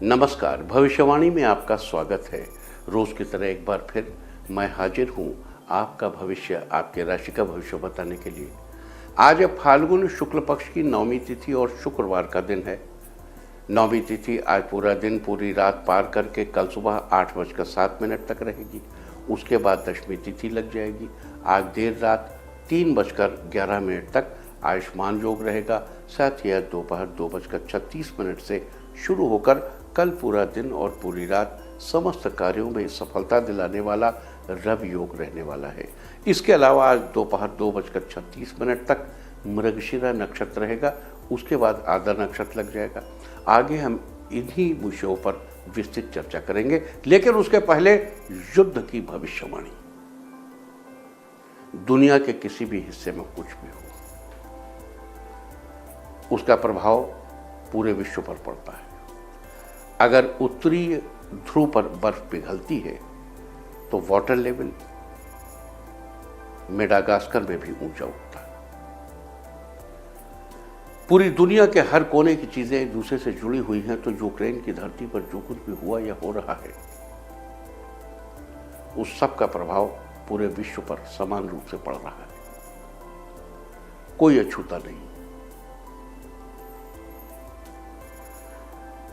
नमस्कार, भविष्यवाणी में आपका स्वागत है। रोज की तरह एक बार फिर मैं हाजिर हूँ आपका भविष्य, आपके राशि का भविष्य बताने के लिए। आज है फाल्गुन शुक्ल पक्ष की 9वीं तिथि और शुक्रवार का दिन है। 9वीं तिथि आज पूरा दिन, पूरी रात पार करके कल सुबह 8:07 तक रहेगी। उसके बाद दशमी तिथि लग जाएगी। आज देर रात 3:11 तक आयुष्मान योग रहेगा। साथ ही दोपहर 2:36 से शुरू होकर कल पूरा दिन और पूरी रात समस्त कार्यों में सफलता दिलाने वाला रवि योग रहने वाला है। इसके अलावा आज दोपहर 2:36 तक मृगशिरा नक्षत्र रहेगा। उसके बाद आधा नक्षत्र लग जाएगा। आगे हम इन्हीं विषयों पर विस्तृत चर्चा करेंगे, लेकिन उसके पहले युद्ध की भविष्यवाणी। दुनिया के किसी भी हिस्से में कुछ भी हो, उसका प्रभाव पूरे विश्व पर पड़ता है। अगर उत्तरी ध्रुव पर बर्फ पिघलती है तो वाटर लेवल मेडागास्कर में भी ऊंचा उठता है। पूरी दुनिया के हर कोने की चीजें एक दूसरे से जुड़ी हुई हैं, तो यूक्रेन की धरती पर जो कुछ भी हुआ या हो रहा है, उस सब का प्रभाव पूरे विश्व पर समान रूप से पड़ रहा है। कोई अछूता नहीं।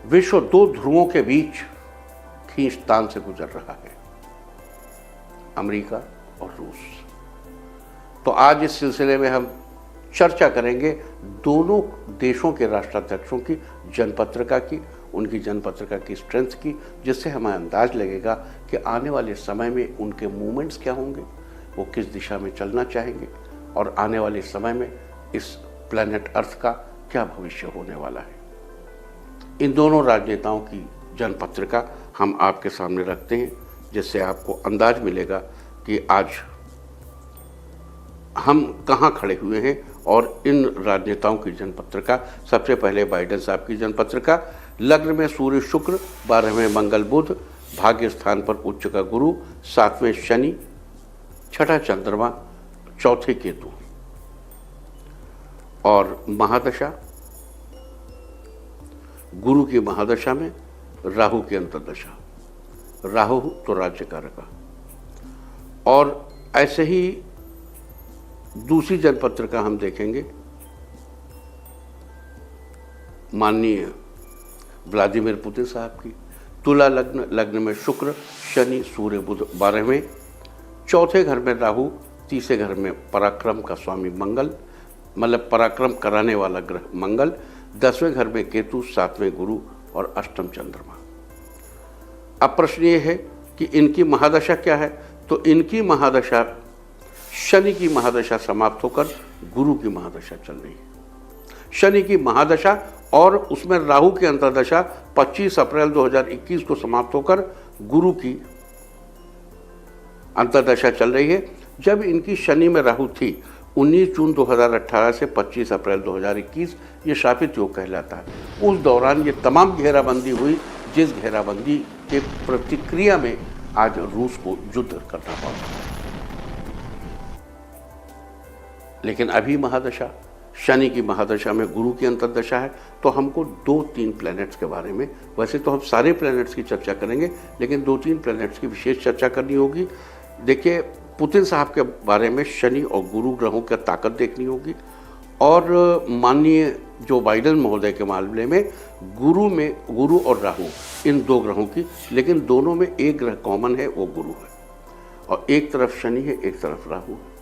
विश्व दो ध्रुवों के बीच खींचतान से गुजर रहा है, अमेरिका और रूस। तो आज इस सिलसिले में हम चर्चा करेंगे दोनों देशों के राष्ट्राध्यक्षों की जनपत्रिका की, उनकी जनपत्रिका की स्ट्रेंथ की, जिससे हमें अंदाज लगेगा कि आने वाले समय में उनके मूवमेंट्स क्या होंगे, वो किस दिशा में चलना चाहेंगे और आने वाले समय में इस प्लैनेट अर्थ का क्या भविष्य होने वाला है। इन दोनों राजनेताओं की जनपत्रिका हम आपके सामने रखते हैं, जिससे आपको अंदाज मिलेगा कि आज हम कहां खड़े हुए हैं। और इन राजनेताओं की जनपत्रिका, सबसे पहले बाइडेन साहब की जनपत्रिका। लग्न में सूर्य शुक्र, 12वें मंगल बुध, भाग्य स्थान पर उच्च का गुरु, 7वें शनि, 6ठा चंद्रमा, 4थे केतु। और महादशा, गुरु की महादशा में राहु की अंतर्दशा। राहु तो राज्य कारक। और ऐसे ही दूसरी जनपत्रिका हम देखेंगे माननीय व्लादिमीर पुतिन साहब की। तुला लग्न, लग्न में शुक्र, शनि, सूर्य, बुध 12वें, 4थे घर में राहु, 3रे घर में पराक्रम का स्वामी मंगल, मतलब पराक्रम कराने वाला ग्रह मंगल, 10वें घर में केतु, 7वें गुरु और 8म चंद्रमा। अब प्रश्न ये है कि इनकी महादशा क्या है। तो इनकी महादशा, शनि की महादशा समाप्त होकर गुरु की महादशा चल रही है। शनि की महादशा और उसमें राहु की अंतर्दशा 25 अप्रैल 2021 को समाप्त होकर गुरु की अंतर्दशा चल रही है। जब इनकी शनि में राहु थी 19 जून 2018 से 25 अप्रैल 2021, ये शापित योग कहलाता है। उस दौरान ये तमाम घेराबंदी हुई, जिस घेराबंदी के प्रतिक्रिया में आज रूस को युद्ध करना पड़ा। लेकिन अभी महादशा, शनि की महादशा में गुरु की अंतर्दशा है। तो हमको 2-3 प्लैनेट्स के बारे में, वैसे तो हम सारे प्लैनेट्स की चर्चा करेंगे, लेकिन 2-3 प्लैनेट्स की विशेष चर्चा करनी होगी। देखिए, पुतिन साहब के बारे में शनि और गुरु ग्रहों की ताकत देखनी होगी। और माननीय जो बाइडेन महोदय के मामले में गुरु और राहु, इन 2 ग्रहों की, लेकिन दोनों में एक ग्रह कॉमन है, वो गुरु है। और एक तरफ शनि है, एक तरफ राहु है।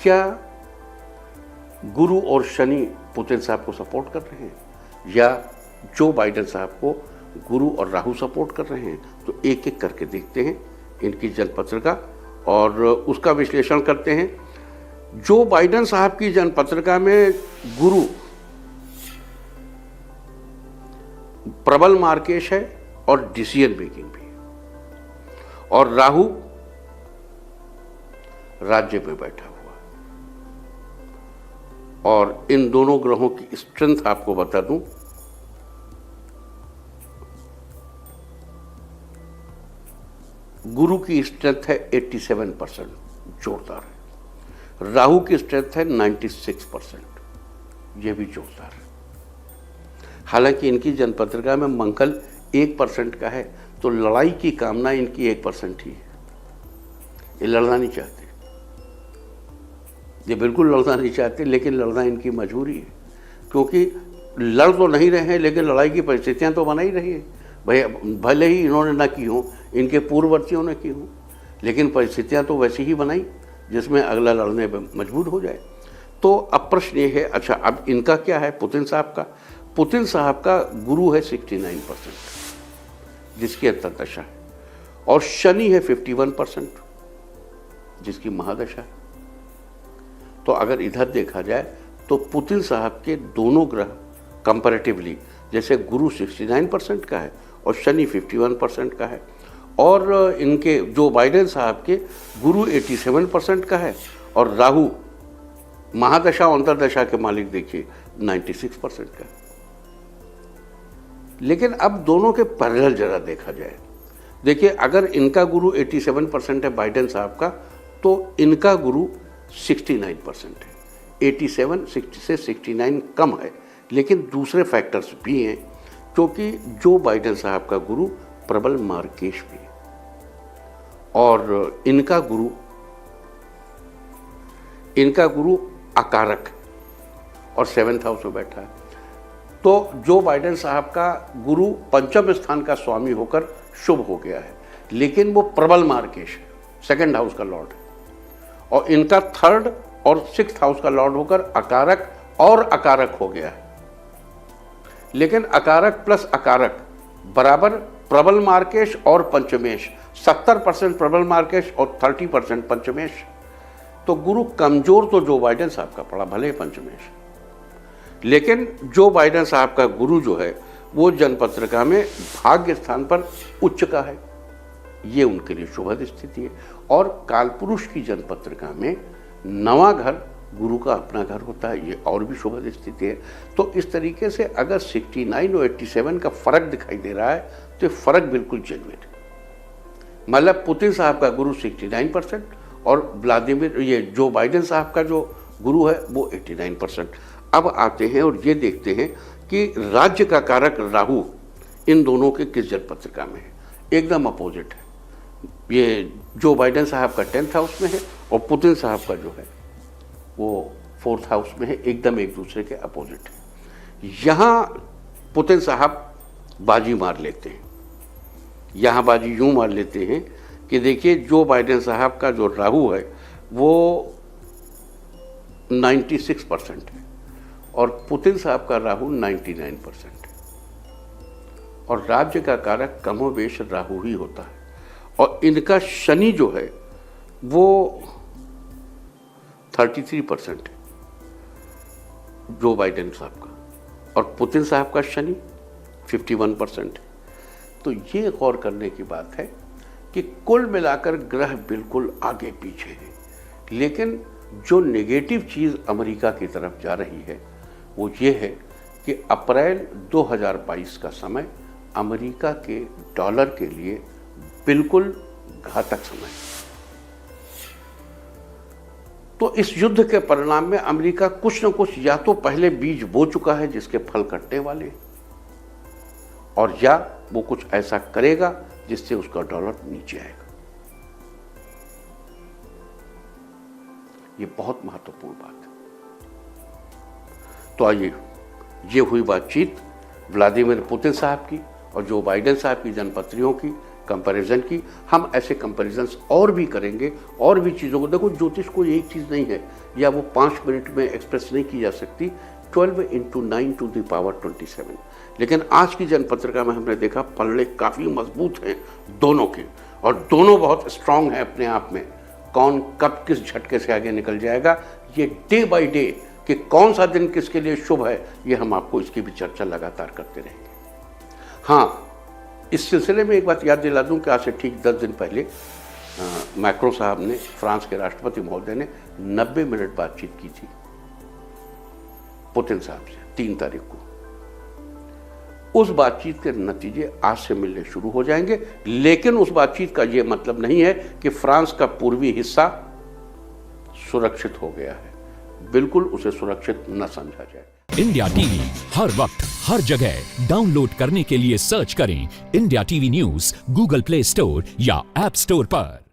क्या गुरु और शनि पुतिन साहब को सपोर्ट कर रहे हैं, या जो बाइडेन साहब को गुरु और राहु सपोर्ट कर रहे हैं? तो एक एक करके देखते हैं इनकी जनपत्रिका और उसका विश्लेषण करते हैं। जो बाइडेन साहब की जनपत्रिका में गुरु प्रबल मार्केश है और डिसीजन मेकिंग भी है, और राहु राज्य में बैठा हुआ। और इन दोनों ग्रहों की स्ट्रेंथ आपको बता दूं, गुरु की स्ट्रेंथ है 87%, जोरदार है। राहु की स्ट्रेंथ है 96%, यह भी जोरदार है। हालांकि इनकी जनपत्रिका में मंगल 1% का है, तो लड़ाई की कामना इनकी 1% ही है। ये लड़ना नहीं चाहते, ये बिल्कुल लड़ना नहीं चाहते, लेकिन लड़ना इनकी मजबूरी है, क्योंकि लड़ तो नहीं रहे हैं लेकिन लड़ाई की परिस्थितियां तो बना ही रही है। भाई भले ही इन्होंने ना की हो, इनके पूर्ववर्तियों ने की हो, लेकिन परिस्थितियां तो वैसी ही बनाई जिसमें अगला लड़ने पर मजबूर हो जाए। तो अब प्रश्न ये है, अच्छा अब इनका क्या है पुतिन साहब का? पुतिन साहब का गुरु है 69% जिसकी अंतर्दशा है, और शनि है 51% जिसकी महादशा है। तो अगर इधर देखा जाए तो पुतिन साहब के दोनों ग्रह कंपैरेटिवली, जैसे गुरु 69% का है और शनि 51% का है, और इनके जो बाइडेन साहब के गुरु 87% का है और राहु महादशा और अंतर्दशा के मालिक देखिए 96% का है। लेकिन अब दोनों के पैरेलल जरा देखा जाए, देखिए अगर इनका गुरु 87% है बाइडेन साहब का, तो इनका गुरु 69% है। 87 60 से 69 कम है, लेकिन दूसरे फैक्टर्स भी हैं, क्योंकि जो बाइडेन साहब का गुरु प्रबल मार्केश भी है और इनका गुरु अकारक और 7th हाउस में बैठा है। तो जो बाइडेन साहब का गुरु पंचम स्थान का स्वामी होकर शुभ हो गया है, लेकिन वो प्रबल मार्केश है, 2nd हाउस का लॉर्ड है, और इनका 3rd और 6th हाउस का लॉर्ड होकर अकारक और अकारक हो गया है। लेकिन अकारक प्लस अकारक बराबर प्रबल मार्केश और पंचमेश, 70% प्रबल मार्केश और 30% पंचमेश। तो गुरु कमजोर तो जो बाइडेन साहब का पड़ा, भले पंचमेश, लेकिन जो बाइडेन साहब का गुरु जो है वो जनपत्रिका में भाग्य स्थान पर उच्च का है, ये उनके लिए शुभ स्थिति है। और कालपुरुष की जनपत्रिका में 9वां घर गुरु का अपना घर होता है, ये और भी शुभ स्थिति है। तो इस तरीके से अगर 69 और 87 का फर्क दिखाई दे रहा है तो ये फर्क बिल्कुल जेन्युइन है। मतलब पुतिन साहब का गुरु 69% और व्लादिमीर ये जो बाइडेन साहब का जो गुरु है वो 89%। अब आते हैं और ये देखते हैं कि राज्य का कारक राहु इन दोनों के किस जनपत्रिका में है। एकदम अपोजिट है। ये जो बाइडेन साहब का 10th हाउस में है और पुतिन साहब का जो है वो 4th हाउस में है, एकदम एक दूसरे के अपोजिट है। यहाँ पुतिन साहब बाजी मार लेते हैं, यहाँ बाजी यूं मार लेते हैं कि देखिए जो बाइडेन साहब का जो राहु है वो 96% है और पुतिन साहब का राहु 99% है, और राज्य का कारक कमोवेश राहु ही होता है। और इनका शनि जो है वो 33% है जो बाइडेन साहब का, और पुतिन साहब का शनि 51% है। तो ये गौर करने की बात है कि कुल मिलाकर ग्रह बिल्कुल आगे पीछे हैं, लेकिन जो नेगेटिव चीज़ अमेरिका की तरफ जा रही है वो ये है कि अप्रैल 2022 का समय अमेरिका के डॉलर के लिए बिल्कुल घातक समय है। तो इस युद्ध के परिणाम में अमेरिका कुछ न कुछ या तो पहले बीज बो चुका है जिसके फल कटने वाले हैं, और या वो कुछ ऐसा करेगा जिससे उसका डॉलर नीचे आएगा। ये बहुत महत्वपूर्ण बात है। तो आइए, ये हुई बातचीत व्लादिमीर पुतिन साहब की और जो बाइडेन साहब की जनपत्रियों की कंपैरिजन की। हम ऐसे कंपैरिजन्स और भी करेंगे, और भी चीज़ों को। देखो, ज्योतिष कोई एक चीज़ नहीं है, या वो 5 मिनट में एक्सप्रेस नहीं की जा सकती। 12 × 9 to the power 27। लेकिन आज की जनपत्रिका में हमने देखा पलड़े काफ़ी मजबूत हैं दोनों के, और दोनों बहुत स्ट्रांग हैं अपने आप में। कौन कब किस झटके से आगे निकल जाएगा, ये डे बाय डे कि कौन सा दिन किसके लिए शुभ है, ये हम आपको इसकी भी चर्चा लगातार करते रहेंगे। हाँ, इस सिलसिले में एक बात याद दिला दूं कि आज से ठीक 10 दिन पहले मैक्रो साहब ने, फ्रांस के राष्ट्रपति महोदय ने 90 मिनट बातचीत की थी पुतिन साहब से 3 तारीख को। उस बातचीत के नतीजे आज से मिलने शुरू हो जाएंगे, लेकिन उस बातचीत का यह मतलब नहीं है कि फ्रांस का पूर्वी हिस्सा सुरक्षित हो गया है। बिल्कुल उसे सुरक्षित न समझा जाए। इंडिया टीवी हर वक्त हर जगह डाउनलोड करने के लिए सर्च करें India TV news Google play store या ऐप स्टोर पर।